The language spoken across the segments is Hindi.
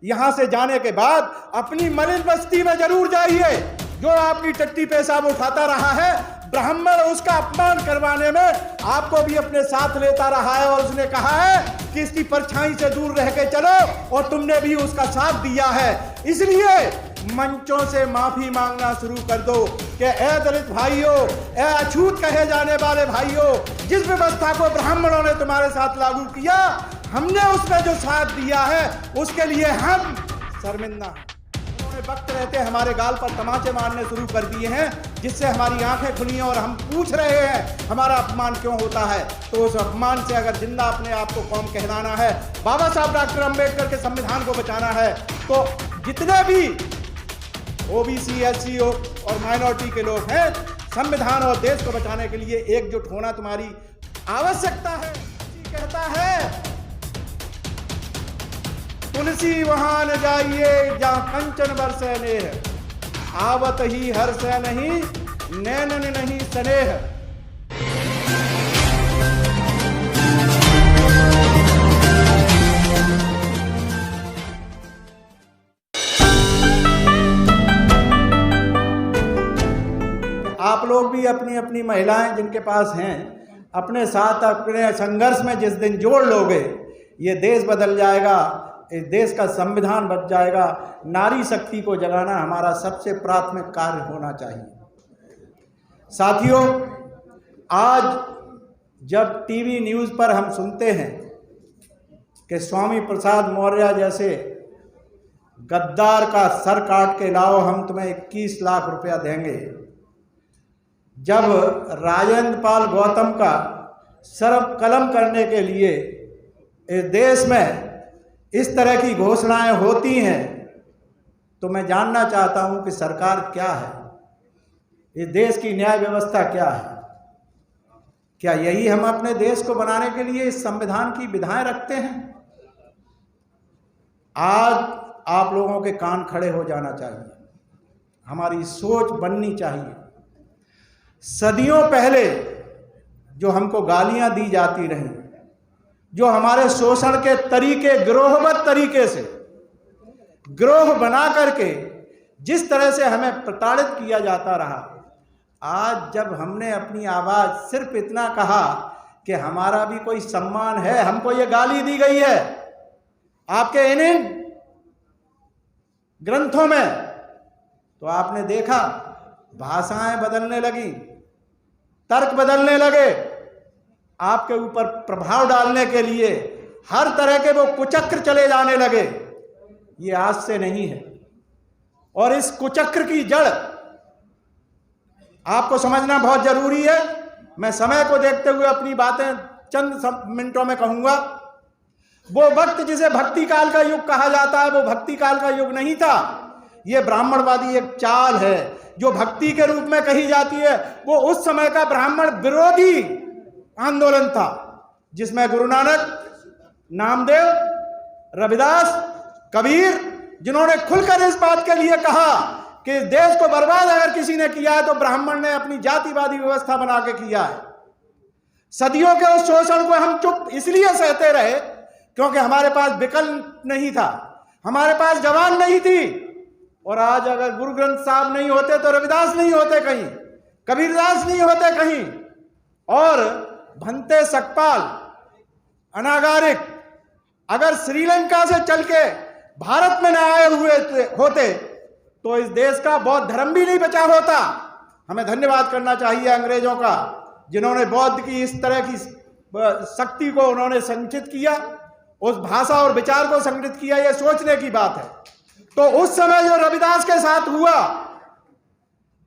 यहां से जाने के बाद अपनी मलिन बस्ती में जरूर जाइए। जो आपकी टट्टी पेशाब उठाता रहा है, ब्राह्मण उसका अपमान करवाने में आपको भी अपने साथ लेता रहा है, और उसने कहा है कि इसकी परछाई से दूर रह के चलो, और तुमने भी उसका साथ दिया है। इसलिए मंचों से माफी मांगना शुरू कर दो कि ए दलित भाइयों, ए अछूत कहे जाने वाले भाइयों, जिस व्यवस्था को ब्राह्मणों ने तुम्हारे साथ लागू किया, हमने उसमें जो साथ दिया है उसके लिए हम शर्मिंदा हैं। उन्होंने वक्त रहते हमारे गाल पर तमाचे मारने शुरू कर दिए हैं, जिससे हमारी आंखें खुली हैं और हम पूछ रहे हैं हमारा अपमान क्यों होता है। तो उस अपमान से अगर जिंदा अपने आप को कौम कहलाना है, बाबा साहब डॉक्टर अंबेडकर के संविधान को बचाना है, तो जितने भी ओबीसी, एससी और माइनॉरिटी के लोग हैं, संविधान और देश को बचाने के लिए एकजुट होना तुम्हारी आवश्यकता है। कहता है तुलसी वहां न जाइए जहां कंचन बरसे नेह, आवत ही हर्ष नहीं नैनन नहीं स्नेह। आप लोग भी अपनी अपनी महिलाएं जिनके पास हैं, अपने साथ अपने संघर्ष में जिस दिन जोड़ लोगे, ये देश बदल जाएगा, इस देश का संविधान बच जाएगा। नारी शक्ति को जगाना हमारा सबसे प्राथमिक कार्य होना चाहिए। साथियों, आज जब टीवी न्यूज़ पर हम सुनते हैं कि स्वामी प्रसाद मौर्य जैसे गद्दार का सर काट के लाओ, हम तुम्हें 21 लाख रुपया देंगे, जब राजेंद्र पाल गौतम का सर कलम करने के लिए इस देश में इस तरह की घोषणाएं होती हैं, तो मैं जानना चाहता हूं कि सरकार क्या है, इस देश की न्याय व्यवस्था क्या है। क्या यही हम अपने देश को बनाने के लिए इस संविधान की विधाएं रखते हैं? आज आप लोगों के कान खड़े हो जाना चाहिए, हमारी सोच बननी चाहिए। सदियों पहले जो हमको गालियां दी जाती रहीं, जो हमारे शोषण के तरीके गिरोहबद्ध तरीके से गिरोह बना करके जिस तरह से हमें प्रताड़ित किया जाता रहा, आज जब हमने अपनी आवाज़ सिर्फ इतना कहा कि हमारा भी कोई सम्मान है, हमको ये गाली दी गई है आपके इन ग्रंथों में, तो आपने देखा भाषाएं बदलने लगी, तर्क बदलने लगे, आपके ऊपर प्रभाव डालने के लिए हर तरह के वो कुचक्र चले जाने लगे। ये आज से नहीं है, और इस कुचक्र की जड़ आपको समझना बहुत जरूरी है। मैं समय को देखते हुए अपनी बातें चंद मिनटों में कहूंगा। वो वक्त जिसे भक्ति काल का युग कहा जाता है, वो भक्ति काल का युग नहीं था। ये ब्राह्मणवादी एक चाल है जो भक्ति के रूप में कही जाती है। वो उस समय का ब्राह्मण विरोधी आंदोलन था, जिसमें गुरु नानक, नामदेव, रविदास, कबीर, जिन्होंने खुलकर इस बात के लिए कहा कि इस देश को बर्बाद अगर किसी ने किया है तो ब्राह्मण ने अपनी जातिवादी व्यवस्था बना के किया है। सदियों के उस शोषण को हम चुप इसलिए सहते रहे क्योंकि हमारे पास विकल्प नहीं था, हमारे पास जवान नहीं थी। और आज अगर गुरु ग्रंथ साहब नहीं होते तो रविदास नहीं होते कहीं, कबीरदास नहीं होते कहीं, और भंते सकपाल, अनागारिक अगर श्रीलंका से चल के भारत में न आए हुए होते तो इस देश का बौद्ध धर्म भी नहीं बचा होता। हमें धन्यवाद करना चाहिए अंग्रेजों का, जिन्होंने बौद्ध की इस तरह की शक्ति को उन्होंने संचित किया, उस भाषा और विचार को संगठित किया। यह सोचने की बात है। तो उस समय जो रविदास के साथ हुआ,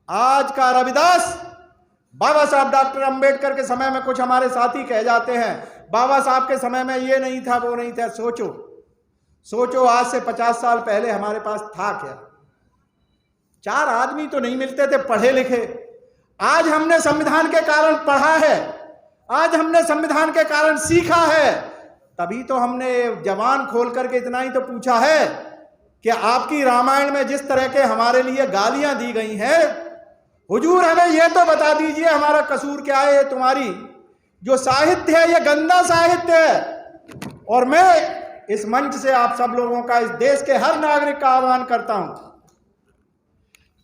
आज का रविदास बाबा साहब डॉक्टर अंबेडकर के समय में, कुछ हमारे साथी कह जाते हैं बाबा साहब के समय में ये नहीं था, वो नहीं था। सोचो आज से 50 साल पहले हमारे पास था क्या? 4 आदमी तो नहीं मिलते थे पढ़े लिखे। आज हमने संविधान के कारण पढ़ा है, आज हमने संविधान के कारण सीखा है, तभी तो हमने जवान खोल करके इतना ही तो पूछा है कि आपकी रामायण में जिस तरह के हमारे लिए गालियां दी गई हैं, हुजूर हमें यह तो बता दीजिए हमारा कसूर क्या है। तुम्हारी जो साहित्य है ये गंदा साहित्य है। और मैं इस मंच से आप सब लोगों का, इस देश के हर नागरिक का आह्वान करता हूं,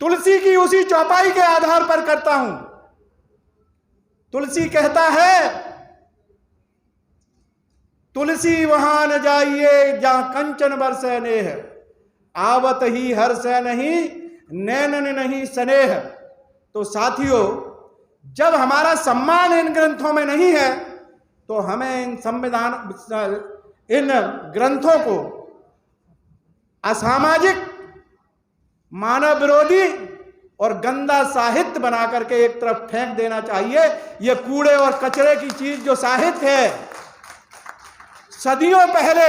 तुलसी की उसी चौपाई के आधार पर करता हूं। तुलसी कहता है, तुलसी वहां न जाइए जहां कंचन बरसै नेह, आवत ही हर्ष नहीं नैनन नहीं स्नेह। तो साथियों, जब हमारा सम्मान इन ग्रंथों में नहीं है तो हमें इन ग्रंथों को असामाजिक, मानव विरोधी और गंदा साहित्य बना करके एक तरफ फेंक देना चाहिए। यह कूड़े और कचरे की चीज जो साहित्य है, सदियों पहले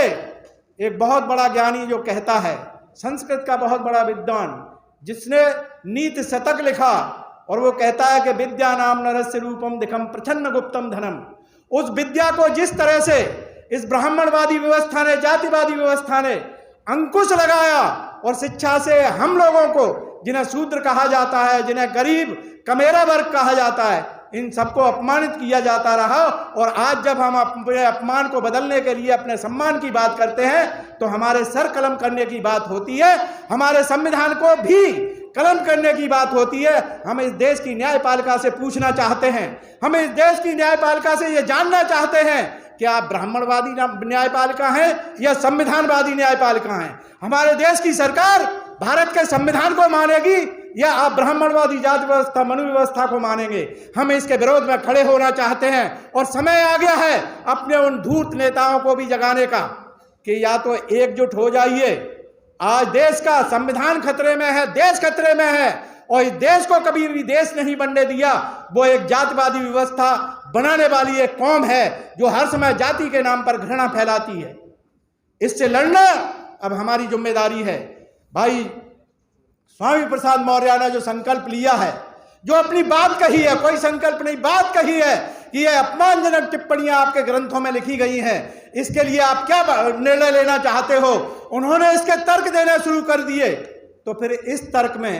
एक बहुत बड़ा ज्ञानी जो कहता है, संस्कृत का बहुत बड़ा विद्वान, जिसने नीति शतक लिखा, और वो कहता है कि विद्या नाम नरस्य रूपम दिखम प्रछन्न गुप्तम धनम। उस विद्या को जिस तरह से इस ब्राह्मणवादी व्यवस्था ने, जातिवादी व्यवस्था ने अंकुश लगाया और शिक्षा से हम लोगों को, जिन्हें शूद्र कहा जाता है, जिन्हें गरीब कमेरा वर्ग कहा जाता है, इन सबको अपमानित किया जाता रहा। और आज जब हम अपने अपमान को बदलने के लिए अपने सम्मान की बात करते हैं तो हमारे सर कलम करने की बात होती है, हमारे संविधान को भी कलम करने की बात होती है। हम इस देश की न्यायपालिका से पूछना चाहते हैं, हम इस देश की न्यायपालिका से ये जानना चाहते हैं कि आप ब्राह्मणवादी न्यायपालिका हैं या संविधानवादी न्यायपालिका हैं। हमारे देश की सरकार भारत के संविधान को मानेगी या आप ब्राह्मणवादी जाति व्यवस्था, मनु व्यवस्था को मानेंगे? हम इसके विरोध में खड़े होना चाहते हैं और समय आ गया है अपने उन धूर्त नेताओं को भी जगाने का कि या तो एकजुट हो जाइए। आज देश का संविधान खतरे में है, देश खतरे में है, और इस देश को कभी भी देश नहीं बनने दिया। वो एक जातिवादी व्यवस्था बनाने वाली एक कौम है जो हर समय जाति के नाम पर घृणा फैलाती है। इससे लड़ना अब हमारी जिम्मेदारी है। भाई स्वामी प्रसाद मौर्य ने जो संकल्प लिया है, जो अपनी बात कही है, कोई संकल्प नहीं, बात कही है कि ये अपमानजनक टिप्पणियां आपके ग्रंथों में लिखी गई हैं, इसके लिए आप क्या निर्णय लेना चाहते हो? उन्होंने इसके तर्क देना शुरू कर दिए। तो फिर इस तर्क में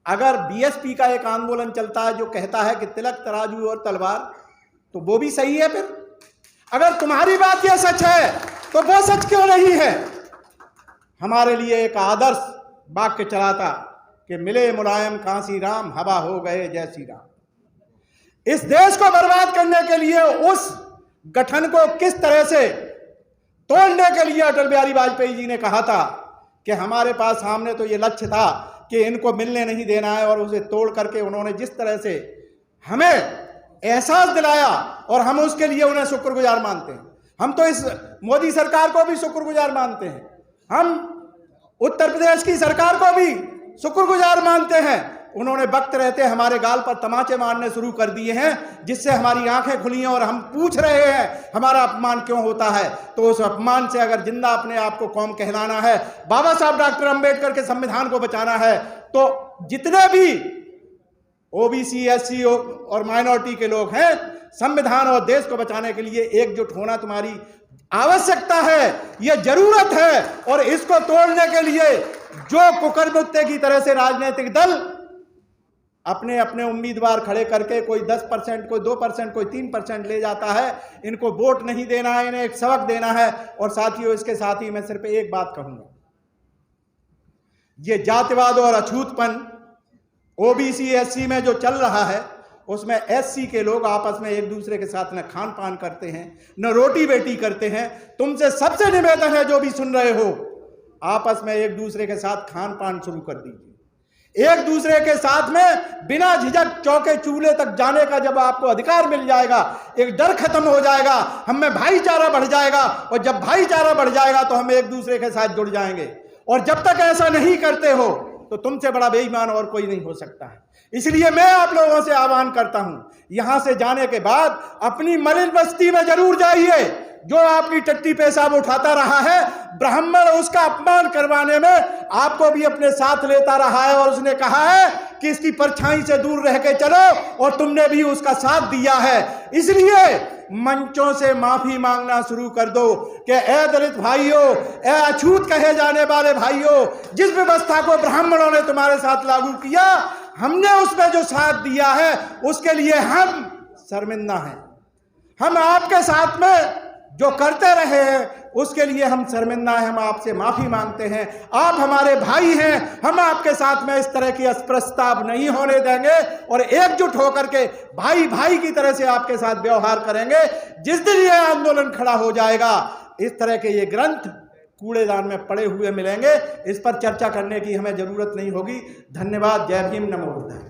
अगर बीएसपी का एक आंदोलन चलता है जो कहता है कि तिलक, तराजू और तलवार, तो वो भी सही है। फिर अगर तुम्हारी बात यह सच है तो वो सच क्यों नहीं है? हमारे लिए एक आदर्श वाक्य चला था कि मिले मुलायम कांसी राम, हवा हो गए जय श्री राम। इस देश को बर्बाद करने के लिए, उस गठन को किस तरह से तोड़ने के लिए अटल बिहारी वाजपेयी जी ने कहा था कि हमारे पास सामने तो ये लक्ष्य था कि इनको मिलने नहीं देना है, और उसे तोड़ करके उन्होंने जिस तरह से हमें एहसास दिलाया, और हम उसके लिए उन्हें शुक्रगुजार मानते हैं। हम तो इस मोदी सरकार को भी शुक्रगुजार मानते हैं, हम उत्तर प्रदेश की सरकार को भी शुक्रगुजार मानते हैं। उन्होंने वक्त रहते हमारे गाल पर तमाचे मारने शुरू कर दिए हैं, जिससे हमारी आंखें खुली हैं और हम पूछ रहे हैं हमारा अपमान क्यों होता है। तो उस अपमान से अगर जिंदा अपने आप को कौम कहलाना है, बाबा साहब डॉक्टर अंबेडकर के संविधान को बचाना है, तो जितने भी ओबीसी, एससी और माइनॉरिटी के लोग हैं, संविधान और देश को बचाने के लिए एकजुट होना तुम्हारी आवश्यकता है, यह जरूरत है। और इसको तोड़ने के लिए जो कुकरमुत्ते की तरह से राजनीतिक दल अपने अपने उम्मीदवार खड़े करके कोई 10%, कोई 2%, कोई 3% ले जाता है, इनको वोट नहीं देना है, इन्हें एक सबक देना है। और साथियों, इसके साथ ही मैं सिर्फ एक बात कहूंगा, ये जातिवाद और अछूतपन ओबीसी, एससी में जो चल रहा है, उसमें एससी के लोग आपस में एक दूसरे के साथ न खान पान करते हैं, न रोटी बेटी करते हैं। तुमसे सबसे निवेदन है, जो भी सुन रहे हो, आपस में एक दूसरे के साथ खान पान शुरू कर दीजिए। एक दूसरे के साथ में बिना झिझक चौके चूल्हे तक जाने का जब आपको अधिकार मिल जाएगा, एक डर खत्म हो जाएगा, हम में भाईचारा बढ़ जाएगा, और जब भाईचारा बढ़ जाएगा तो हम एक दूसरे के साथ जुड़ जाएंगे। और जब तक ऐसा नहीं करते हो तो तुमसे बड़ा बेईमान और कोई नहीं हो सकता है। इसलिए मैं आप लोगों से आह्वान करता हूं, यहां से जाने के बाद अपनी मलिन बस्ती में जरूर जाइए। जो आपकी टट्टी पेशाब उठाता रहा है, ब्राह्मण उसका अपमान करवाने में आपको भी अपने साथ लेता रहा है, और उसने कहा है कि इसकी परछाई से दूर रह के चलो, और तुमने भी उसका साथ दिया है। इसलिए मंचों से माफी मांगना शुरू कर दो कि ए दलित भाइयों, ए अछूत कहे जाने वाले भाइयों, जिस व्यवस्था को ब्राह्मणों ने तुम्हारे साथ लागू किया, हमने उसमें जो साथ दिया है उसके लिए हम शर्मिंदा हैं। हम आपके साथ में जो करते रहे हैं उसके लिए हम शर्मिंदा हैं, हम आपसे माफ़ी मांगते हैं। आप हमारे भाई हैं, हम आपके साथ में इस तरह की अस्पृश्यता नहीं होने देंगे और एकजुट होकर के भाई भाई की तरह से आपके साथ व्यवहार करेंगे। जिस दिन यह आंदोलन खड़ा हो जाएगा, इस तरह के ये ग्रंथ कूड़ेदान में पड़े हुए मिलेंगे, इस पर चर्चा करने की हमें जरूरत नहीं होगी। धन्यवाद। जय भीम, नमो बुद्धाय।